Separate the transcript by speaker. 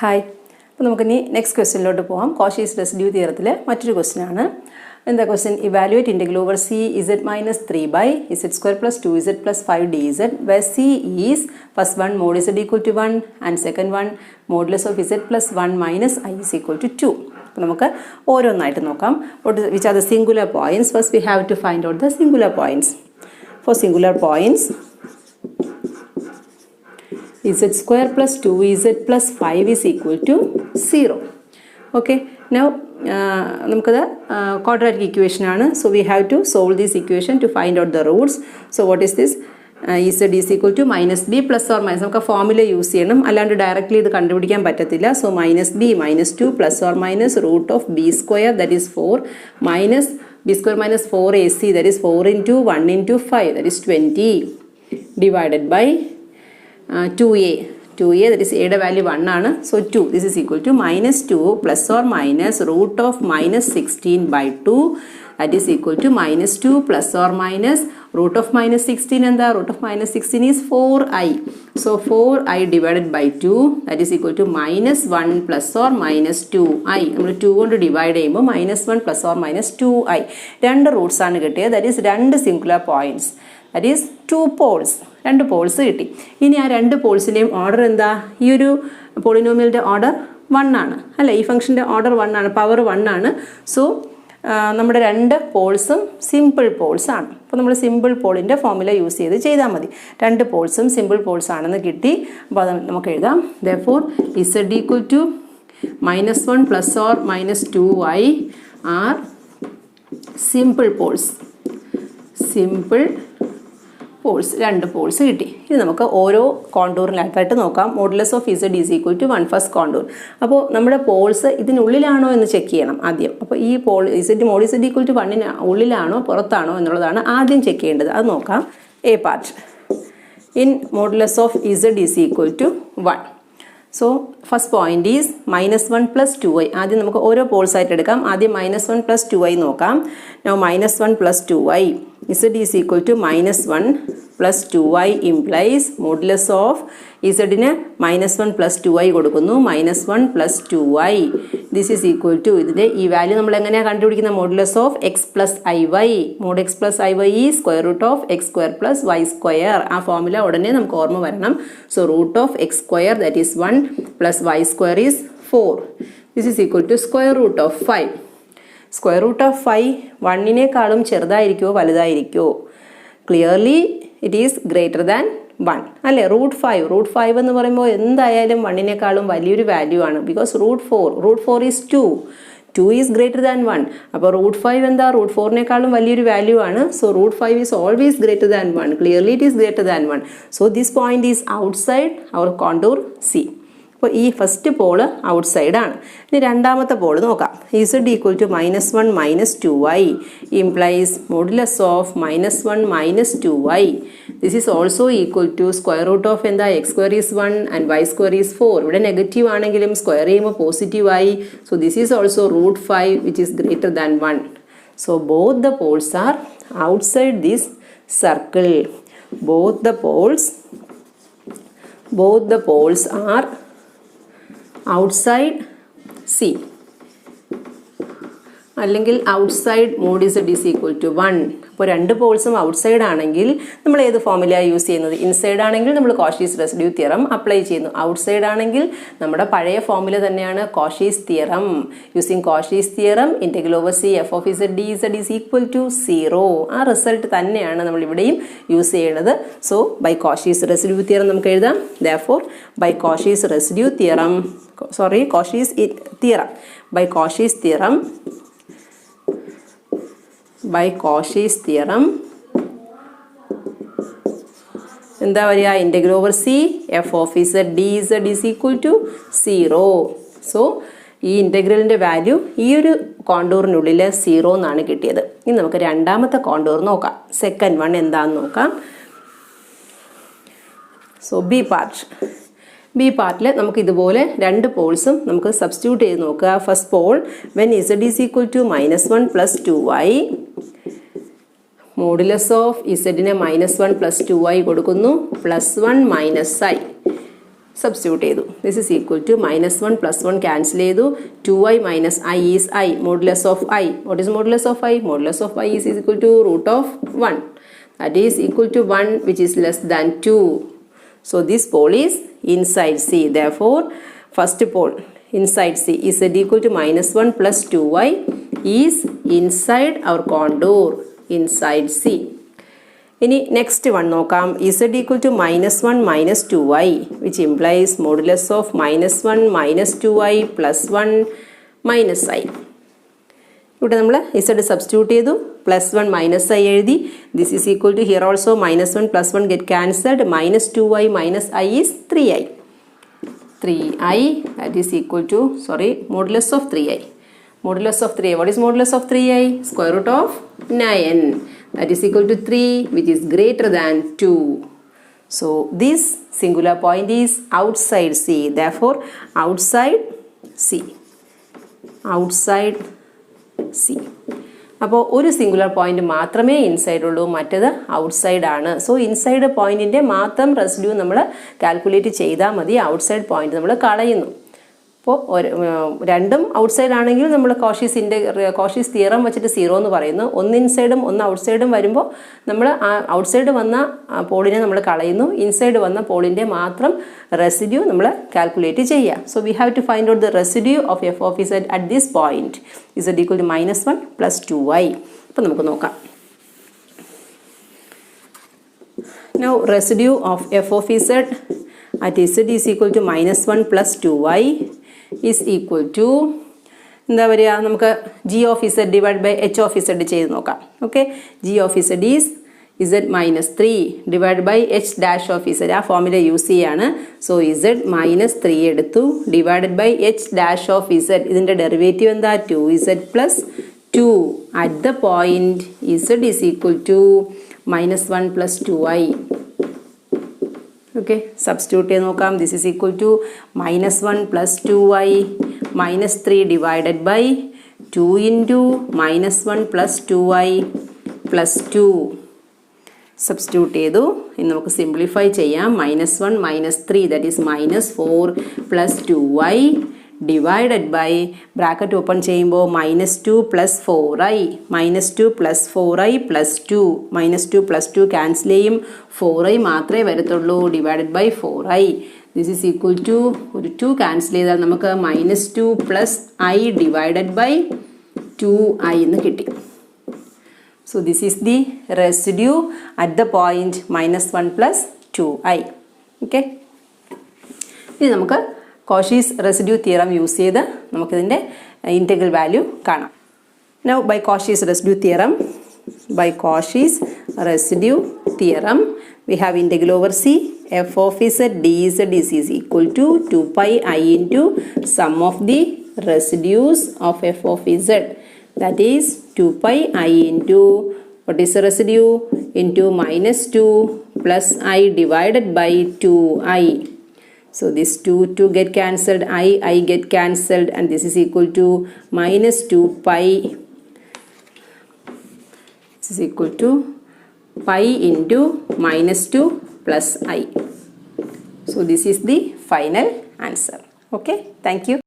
Speaker 1: Hi. അപ്പോൾ നമുക്കിനി next ക്വസ്റ്റ്യനിലോട്ട് പോകാം. കോഷീസ് റെസിഡ്യൂ തിയറത്തിലെ മറ്റൊരു ക്വസ്റ്റ്യൻ ആണ്. എന്താ question? Evaluate integral over C Z minus 3 by Z square plus 2z plus 5 dz where c is first one mod z equal to 1 and second one modulus of z plus 1 minus I is equal to 2. അപ്പോൾ നമുക്ക് ഓരോന്നായിട്ട് നോക്കാം. Which are the singular points? First we have to find out the singular points. For singular points, z square plus 2z plus 5 is equal to 0. Okay, now നമുക്കത് quadratic equation ആണ്. So we have to solve this equation to find out the roots. So what is this? z is equal to minus b plus or minus. നമുക്ക് formula use ചെയ്യണം, അല്ലാണ്ട് directly ഇത് കണ്ടുപിടിക്കാൻ പറ്റത്തില്ല. So minus B minus 2 plus or minus root of B square that is 4 minus b square minus 4ac that is 4 into 1 into 5 that is 20 divided by 2a that is a യുടെ value 1 ആണ്. So 2 this is equal to minus 2 plus or minus root of minus 16 by 2 that is equal to minus 2 plus or minus root of minus 16 എന്താ? root of minus 16 is 4i. So 4i divided by 2 that is equal to minus 1 plus or minus 2i. നമ്മൾ 2 കൊണ്ട് divide ചെയ്യുമ്പോൾ minus 1 plus or minus 2i. രണ്ട് roots ആണ് കിട്ടിയത്. That is രണ്ട് singular points. That is 2 poles. രണ്ട് poles കിട്ടി. ഇനി ആ രണ്ട് പോൾസിൻ്റെയും ഓർഡർ എന്താ? ഈ ഒരു പോളിനോമിയലിൻ്റെ ഓർഡർ 1 ആണ് അല്ലേ? ഈ ഫംഗ്ഷൻ്റെ ഓർഡർ 1 ആണ്, പവർ 1 ആണ്. സോ നമ്മുടെ രണ്ട് പോൾസും സിമ്പിൾ പോൾസ് ആണ്. അപ്പോൾ നമ്മൾ സിമ്പിൾ പോളിൻ്റെ ഫോർമുല യൂസ് ചെയ്താൽ മതി. രണ്ട് പോൾസും സിമ്പിൾ പോൾസ് ആണെന്ന് കിട്ടി. അപ്പോൾ അത് നമുക്ക് എഴുതാം. Therefore Z equal to minus 1 plus or minus 2i are simple poles. Simple poles. രണ്ട് പോൾസ് കിട്ടി. ഇത് നമുക്ക് ഓരോ കോണ്ടൂറിനകത്തായിട്ട് നോക്കാം. Modulus of Z is equal to 1 first contour. അപ്പോൾ നമ്മുടെ പോൾസ് ഇതിനുള്ളിലാണോ എന്ന് ചെക്ക് ചെയ്യണം ആദ്യം. അപ്പോൾ ഈ pole Z mod Z equal to 1 ഉള്ളിലാണോ പുറത്താണോ എന്നുള്ളതാണ് ആദ്യം ചെക്ക് ചെയ്യേണ്ടത്. അത് നോക്കാം. A part in modulus of Z is equal to 1. So first point is minus 1 plus 2i. ആദ്യം നമുക്ക് ഓരോ പോൾസ് ആയിട്ട് എടുക്കാം. ആദ്യം minus 1 plus 2i നോക്കാം. Now minus 1 plus 2i z is equal to minus 1 plus 2i implies modulus of zന് minus 1 plus 2i കൊടുക്കുന്നു. minus 1 plus 2i this is equal to ഇതിൻ്റെ ഈ വാല്യൂ നമ്മൾ എങ്ങനെയാണ് കണ്ടുപിടിക്കുന്ന? Modulus of x plus i y. Mod x plus i y ഈ square root of x square plus y square. ആ formula ഉടനെ നമുക്ക് ഓർമ്മ വരണം. So root of x square that is 1 plus y square is 4. This is equal to square root of 5. Square root of 5 1നേക്കാളും ചെറുതായിരിക്കുമോ വലുതായിരിക്കുമോ? Clearly it is greater than 1 അല്ലേ? Root 5 എന്ന് പറയുമ്പോൾ എന്തായാലും 1നേക്കാളും വലിയൊരു വാല്യൂ ആണ്. Because root 4 is 2 is greater than 1. അപ്പോൾ റൂട്ട് 5 എന്താ? റൂട്ട് 4നേക്കാളും വലിയൊരു വാല്യൂ ആണ്. So root 5 is always greater than 1. Clearly it is greater than 1. So this point is outside our contour C. അപ്പോൾ ഈ ഫസ്റ്റ് പോള് ഔട്ട്സൈഡ് ആണ്. ഇനി രണ്ടാമത്തെ pole നോക്കാം. Z equal to minus 1 minus 2i implies modulus of minus 1 minus 2i. This is also equal to square root of എന്താ? x square is 1 and y square is 4. ഇവിടെ negative ആണെങ്കിലും square ചെയ്യുമ്പോൾ positive ആയി. So this is also root 5 which is greater than 1. So both the poles are outside this circle. Both the poles are outside C അല്ലെങ്കിൽ outside mod Z is equal to 1. അപ്പോൾ രണ്ട് പോൾസും outside ആണെങ്കിൽ നമ്മൾ ഏത് ഫോർമുലയാണ് use ചെയ്യുന്നത്? Inside ആണെങ്കിൽ നമ്മൾ Cauchy's residue theorem apply ചെയ്യുന്നു. ഔട്ട്സൈഡ് ആണെങ്കിൽ നമ്മുടെ പഴയ ഫോർമുല തന്നെയാണ് Cauchy's theorem. Using Cauchy's theorem integral over C F of Z D Z is equal to 0. ആ റിസൾട്ട് തന്നെയാണ് നമ്മൾ ഇവിടെയും യൂസ് ചെയ്യുന്നത്. So by Cauchy's residue theorem നമുക്ക് എഴുതാം. Therefore by Cauchy's residue theorem Cauchy's theorem by Cauchy's theorem എന്താ വരിക? Integral over C F of Z D Z is equal to 0. So ഈ ഇൻറ്റഗ്രലിൻ്റെ വാല്യൂ ഈ ഒരു കോണ്ടൂറിനുള്ളിൽ 0 എന്നാണ് കിട്ടിയത്. ഇനി നമുക്ക് രണ്ടാമത്തെ കോണ്ടൂർ നോക്കാം. സെക്കൻഡ് വൺ എന്താണെന്ന് നോക്കാം. സോ ബി പാർട്ടിൽ നമുക്ക് ഇതുപോലെ രണ്ട് പോൾസും നമുക്ക് സബ്സ്റ്റിറ്റ്യൂട്ട് ചെയ്ത് നോക്കുക. First pole when z is equal to minus 1 plus 2i modulus of ഇസഡിനെ -1 + 2i കൊടുക്കുന്നു +1 - i സബ്സ്റ്റിറ്റ്യൂട്ട് ചെയ്തു. This is equal to -1 + 1 cancel ചെയ്തു. 2i minus I is I. Modulus of I. What is modulus of I? Modulus of I is equal to √1. That is equal to 1, which is less than 2. So this pole is inside C. Therefore, first pole inside C is equal to -1 plus 2i is inside our contour, inside C. ഇനി next one നോക്കാം. Z equal to -1 minus 2i, which implies modulus of -1 minus 2i plus 1 minus I. ഇവിടെ നമ്മൾ Z substitute ചെയ്തു, +1 minus I എഴുതി. This is equal to here also -1 + 1 get cancelled. -2i minus I is 3i. 3i, that is equal to, modulus of 3i. Modulus of 3i, what is modulus of 3i? Square root of 9. That is equal to 3, which is greater than 2. So this singular point is outside C. Therefore, outside C. Outside C. അപ്പോൾ ഒരു singular point മാത്രമേ inside ഉള്ളൂ, മറ്റേത് outside ആണ്. So inside പോയിന്റിന്റെ മാത്രം residue നമ്മൾ calculate ചെയ്താൽ മതി. ഔട്ട്സൈഡ് പോയിന്റ് നമ്മൾ കളയുന്നു. അപ്പോൾ രണ്ടും ഔട്ട്സൈഡ് ആണെങ്കിൽ നമ്മൾ കോഷീസ് തിയറം വെച്ചിട്ട് 0 എന്ന് പറയുന്നു. ഒന്ന് ഇൻസൈഡും ഒന്ന് ഔട്ട്സൈഡും വരുമ്പോൾ നമ്മൾ ആ ഔട്ട്സൈഡ് വന്ന പോളിനെ നമ്മൾ കളയുന്നു. ഇൻസൈഡ് വന്ന പോളിൻ്റെ മാത്രം റെസിഡ്യൂ നമ്മൾ കാൽക്കുലേറ്റ് ചെയ്യുക. So we have to find out the residue of F of Z at this point. Z equal to -1 + 2i. അപ്പോൾ നമുക്ക് നോക്കാം. Now residue of f of z at z is equal to -1 + 2i is equal to എന്താ പറയുക, നമുക്ക് g of z divide by h of z ചെയ്ത് നോക്കാം. Okay, g of z is z - 3 divide by h dash of z. ആ formula use ചെയ്യാണ്. So z -3 എടുത്തു divided by h dash of z. ഇതിൻ്റെ derivative എന്താ? 2z + 2 at the point z is equal to -1 + 2i. Okay, substitute ചെയ്ത് നോക്കാം. This is equal to -1 + 2i -3 divided by 2 into -1 + 2i + 2. Substitute ചെയ്തു. ഇനി നമുക്ക് simplify ചെയ്യാം. -1 -3 that is -4 + 2i divided by bracket open ചെയ്യുമ്പോൾ -2 + 4i -2 + 4i + 2 -2 + 2 cancel ചെയ്യും. 4i മാത്രമേ വരത്തുള്ളൂ divided by 4i. This is equal to ഒരു 2 ക്യാൻസൽ ചെയ്താൽ നമുക്ക് -2 + i ഡിവൈഡഡ് ബൈ 2i എന്ന് കിട്ടി. So this is the residue at the point -1 + 2i. Okay, ഇനി നമുക്ക് കോഷീസ് റെസിഡ്യൂ തിയറം യൂസ് ചെയ്ത് നമുക്കിതിൻ്റെ ഇൻറ്റഗ്രൽ വാല്യൂ കാണാം. Now by Cauchy's residue theorem we have integral over C f of z dz is equal to 2 pi I into sum of the residues of f of z. That is 2 pi I into, what is the residue? Into -2 plus I divided by 2i. So this 2 get cancelled, I get cancelled, and this is equal to -2 pi. This is equal to pi into -2 plus I. So this is the final answer. Okay, thank you.